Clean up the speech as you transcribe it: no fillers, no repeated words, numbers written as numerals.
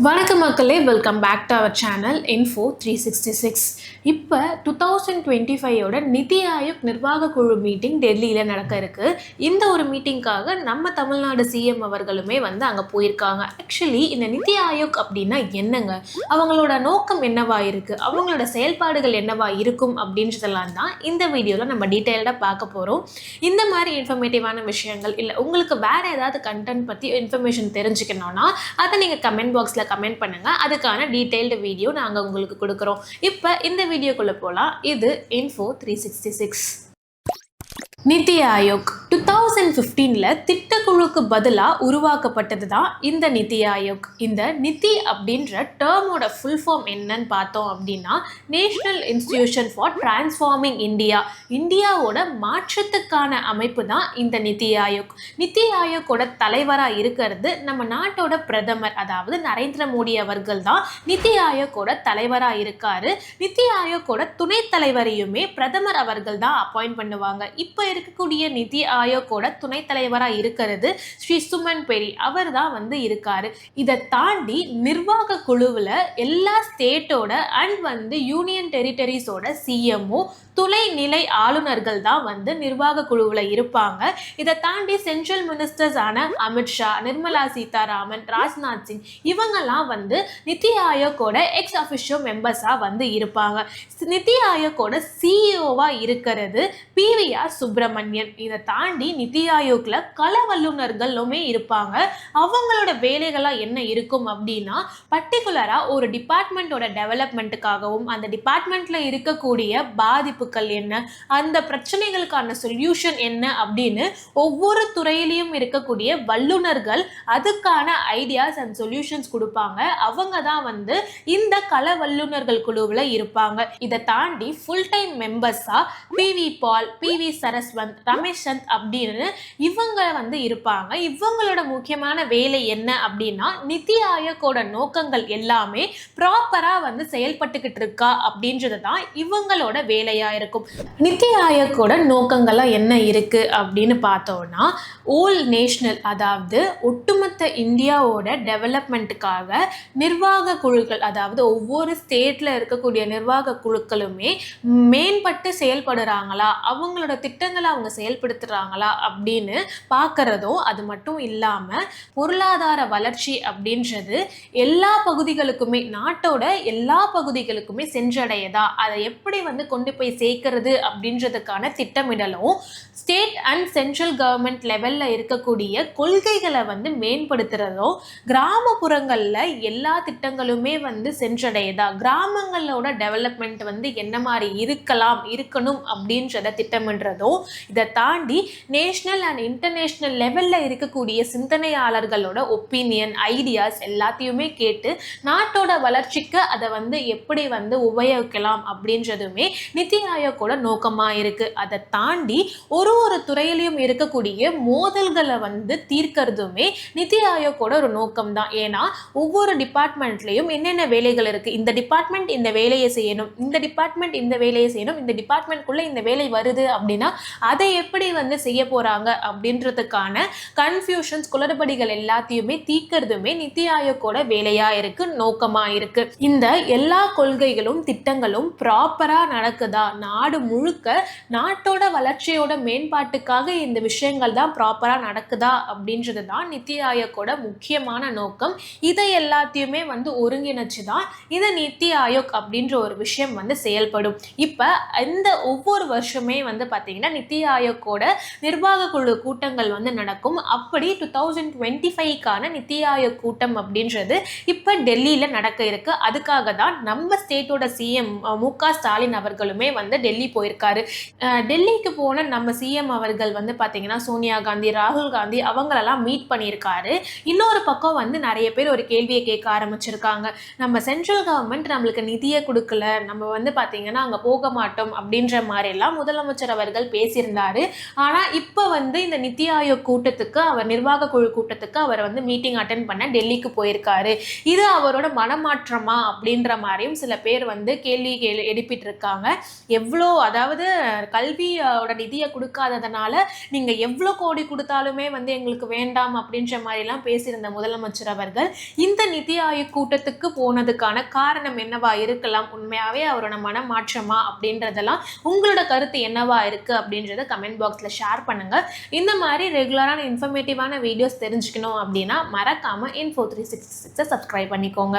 வணக்கம் மக்களே, welcome back to our channel info 366. இப்போ 2025 நிதி ஆயோக் நிர்வாக குழு மீட்டிங் டெல்லியில் நடக்க இருக்கு. இந்த ஒரு மீட்டிங்காக நம்ம தமிழ்நாடு சிஎம் அவர்களுமே அங்கே போயிருக்காங்க. ஆக்சுவலி இந்த நிதி ஆயோக் அப்படின்னா என்னங்க, அவங்களோட நோக்கம் என்னவா இருக்குது, அவங்களோட செயல்பாடுகள் என்னவா இருக்கும் அப்படின்றதெல்லாம் தான் இந்த வீடியோவில் நம்ம டீட்டெயில்டாக பார்க்க போகிறோம். இந்த மாதிரி இன்ஃபர்மேட்டிவான விஷயங்கள் இல்லை உங்களுக்கு வேறு ஏதாவது கண்டென்ட் பற்றி இன்ஃபர்மேஷன் தெரிஞ்சுக்கணும்னா அதை நீங்கள் கமெண்ட் பாக்ஸில் கமெண்ட் பண்ணுங்க. அதுக்கான டீடைல்டு வீடியோ நாங்கள் உங்களுக்கு கொடுக்குறோம். இப்போ இந்த வீடியோக்குள்ள போகலாம். இது இன்ஃபோ 366. நிதி ஆயோக் 2015 திட்டக்குழுக்கு பதிலாக உருவாக்கப்பட்டது தான் இந்த நிதி ஆயோக். இந்த நிதி அப்படின்ற டேர்மோட ஃபுல் ஃபார்ம் என்னன்னு பார்த்தோம் அப்படின்னா national institution for transforming India, இந்தியாவோட மாற்றத்துக்கான அமைப்பு தான் இந்த நிதி ஆயோக். நிதி ஆயோக்கோட தலைவராக இருக்கிறது நம்ம நாட்டோட பிரதமர், அதாவது நரேந்திர மோடி அவர்கள் தான் நிதி ஆயோக்கோட தலைவராக இருக்காரு. நிதி ஆயோக்கோட துணைத் தலைவரையுமே பிரதமர் அவர்கள் தான் அப்பாயிண்ட் பண்ணுவாங்க. இப்போ இருக்கக்கூடிய நிதி ஆயோக்கோட துணைத் தலைவராக இருக்கிறது ஸ்ரீ சுமன் பெரி, அவர் தான் இருக்காரு. இதை தாண்டி நிர்வாக குழுவில் எல்லா ஸ்டேட்டோட அண்ட் யூனியன் டெரிட்டரிஸோட சிஎம்ஓ துணைநிலை ஆளுநர்கள் தான் நிர்வாக குழுவில் இருப்பாங்க. இதை தாண்டி சென்ட்ரல் மினிஸ்டர்ஸ் ஆன அமித்ஷா, நிர்மலா சீதாராமன், ராஜ்நாத் சிங் இவங்கெல்லாம் நிதி ஆயோக்கோட எக்ஸ் அஃபிஷியோ மெம்பர்ஸாக இருப்பாங்க. நிதி ஆயோக்கோட சிஇஓவா இருக்கிறது PVR சுப்பிரமணியன். இதை தாண்டி நிதி ஆயோக்ல கள வல்லுநர்களுமே இருப்பாங்க. அவங்களோட வேலைகளாக என்ன இருக்கும் அப்படின்னா பர்டிகுலரா ஒரு டிபார்ட்மெண்ட்டோட டெவலப்மெண்ட்டுக்காகவும் அந்த டிபார்ட்மெண்ட்ல இருக்கக்கூடிய பாதிப்புகள் என்ன, அந்த பிரச்சனைகளுக்கான சொல்யூஷன் என்ன அப்படின்னு ஒவ்வொரு துறையிலையும் இருக்கக்கூடிய வல்லுநர்கள் அதுக்கான ஐடியாஸ் அண்ட் சொல்யூஷன்ஸ் கொடுப்பாங்க. அவங்க தான் இந்த கள வல்லுநர்கள் குழுவில் இருப்பாங்க. இதை தாண்டி ஃபுல் டைம் மெம்பர்ஸா PV பால், PV சரஸ்வந்த், ரமேஷ் சந்த் அப்படின்னு இவங்க இருப்பாங்க. இவங்களோட முக்கியமான வேலை என்ன அப்படின்னா நிதி ஆயோக்கோட நோக்கங்கள் எல்லாமே ப்ராப்பரா செயல்பட்டுக்கிட்டு இருக்கா அப்படின்றது தான் இவங்களோட வேலையா இருக்கும். நிதி ஆயோக்கோட நோக்கங்கள்லாம் என்ன இருக்கு அப்படின்னு பார்த்தோம்னா ஓல் நேஷனல், அதாவது ஒட்டுமொத்த இந்தியாவோட டெவலப்மெண்ட்டுக்காக நிர்வாக குழுக்கள், அதாவது ஒவ்வொரு ஸ்டேட்ல இருக்கக்கூடிய நிர்வாக குழுக்களுமே மேம்பட்டு செயல்படுறாங்களா, அவங்களோட திட்டங்களை அவங்க செயல்படுத்துறாங்களா அப்படின்னு பார்க்கறதும், அது மட்டும் இல்லாமல் பொருளாதார வளர்ச்சி அப்படின்றது எல்லா பகுதிகளுக்குமே, நாட்டோட எல்லா பகுதிகளுக்குமே சென்றடையதா, அதை எப்படி கொண்டு போய் சேர்க்கிறது அப்படின்றதுக்கான திட்டமிடலும், ஸ்டேட் அண்ட் சென்ட்ரல் கவர்மெண்ட் லெவலில் இருக்கக்கூடிய கொள்கைகளை மேம்படுத்துறதும், கிராமப்புறங்களில் எல்லா திட்டங்களுமே சென்றடையதா, கிராமங்களோட டெவலப்மெண்ட் என்ன மாதிரி இருக்கணும் அப்படின்றத திட்டமிடுறதும், இதை தாண்டி நேஷனல் அண்ட் இன்டர்நேஷ்னல் லெவலில் இருக்கக்கூடிய சிந்தனையாளர்களோட ஒப்பீனியன், ஐடியாஸ் எல்லாத்தையுமே கேட்டு நாட்டோட வளர்ச்சிக்கு அதை எப்படி உபயோகிக்கலாம் அப்படின்றதுமே நிதி ஆயோக்கோட நோக்கமாக இருக்குது. அதை தாண்டி ஒரு துறையிலையும் இருக்கக்கூடிய மோதல்களை தீர்க்கிறதுமே நிதி ஆயோக்கோட ஒரு நோக்கம் தான். ஏன்னா ஒவ்வொரு டிபார்ட்மெண்ட்லையும் என்னென்ன வேலைகள் இருக்குது, இந்த டிபார்ட்மெண்ட் இந்த வேலையை செய்யணும், இந்த டிபார்ட்மெண்ட் இந்த வேலையை செய்யணும், இந்த டிபார்ட்மெண்ட்குள்ளே இந்த வேலை வருது அப்படின்னா அதை எப்படி செய்ய போகிறாங்க அப்படின்றதுக்கான கன்ஃபியூஷன்ஸ், குளறுபடிகள் எல்லாத்தையுமே தீர்க்கிறதுமே நிதி ஆயோக்கோட வேலையாக இருக்குது, நோக்கமாக இருக்குது. இந்த எல்லா கொள்கைகளும் திட்டங்களும் ப்ராப்பராக நடக்குதா, நாடு முழுக்க நாட்டோட வளர்ச்சியோட மேம்பாட்டுக்காக இந்த விஷயங்கள் தான் ப்ராப்பராக நடக்குதா அப்படின்றது தான் நிதி ஆயோக்கோட முக்கியமான நோக்கம். இதை எல்லாத்தையுமே ஒருங்கிணைச்சு தான் இந்த நிதி ஆயோக் அப்படின்ற ஒரு விஷயம் செயல்படும். இப்போ இந்த ஒவ்வொரு வருஷமே பார்த்தீங்கன்னா நிதி ஆயோக்கோட நிர்வாக குழு கூட்டங்கள் நடக்கும். அப்படி 2025க்கான நிதி ஆயோக் கூட்டம் அப்படின்றது இப்போ டெல்லியில் நடக்க இருக்கு. அதுக்காக தான் நம்ம ஸ்டேட்டோட சிஎம் MK ஸ்டாலின் அவர்களுமே டெல்லி போயிருக்காரு. டெல்லிக்கு போன நம்ம சிஎம் அவர்கள் பார்த்தீங்கன்னா சோனியா காந்தி, ராகுல் காந்தி அவங்களெல்லாம் மீட் பண்ணியிருக்காரு. இன்னொரு பக்கம் நிறைய பேர் ஒரு கேள்வியை கேட்க ஆரம்பிச்சிருக்காங்க. நம்ம சென்ட்ரல் கவர்மெண்ட் நம்மளுக்கு நிதியை கொடுக்கல, நம்ம பார்த்தீங்கன்னா அங்கே போக மாட்டோம் அப்படின்ற மாதிரிலாம் முதலமைச்சர் அவர்கள் பேசியிருந்தாரு. ஆனால் இப்போ இந்த நிதி ஆயோக் கூட்டத்துக்கு, அவர் நிர்வாக குழு கூட்டத்துக்கு அவர் மீட்டிங் அட்டென்ட் பண்ண டெல்லிக்கு போயிருக்காரு. இது இது அவரோட மனமாற்றமா அப்படின்ற மாதிரியும் சில பேர் வந்து கேள்வி எழுப்பிட்டு இருக்காங்க. எவ்வளோ, அதாவது கல்வியோட நிதியை கொடுக்காததுனால நீங்க எவ்வளோ கோடி கொடுத்தாலுமே வந்து எங்களுக்கு வேண்டாம் அப்படின்ற மாதிரிலாம் பேசியிருந்த முதலமைச்சர் அவர்கள் இந்த நிதி ஆயோக் கூட்டத்துக்கு போனதுக்கான காரணம் என்னவா இருக்கலாம், உண்மையாவே அவரோட மனமாற்றமா அப்படின்றதெல்லாம் உங்களோட கருத்து என்னவா இருக்கு அப்படின்றத கமெண்ட் பாக்ஸ்ல ஷேர் பண்ணுங்க. இந்த மாதிரி ரெகுலரான இன்ஃபர்மேட்டிவான வீடியோஸ் தெரிஞ்சுக்கணும் அப்படின்னா மறக்காம Info 366 சப்ஸ்கிரைப் பண்ணிக்கோங்க.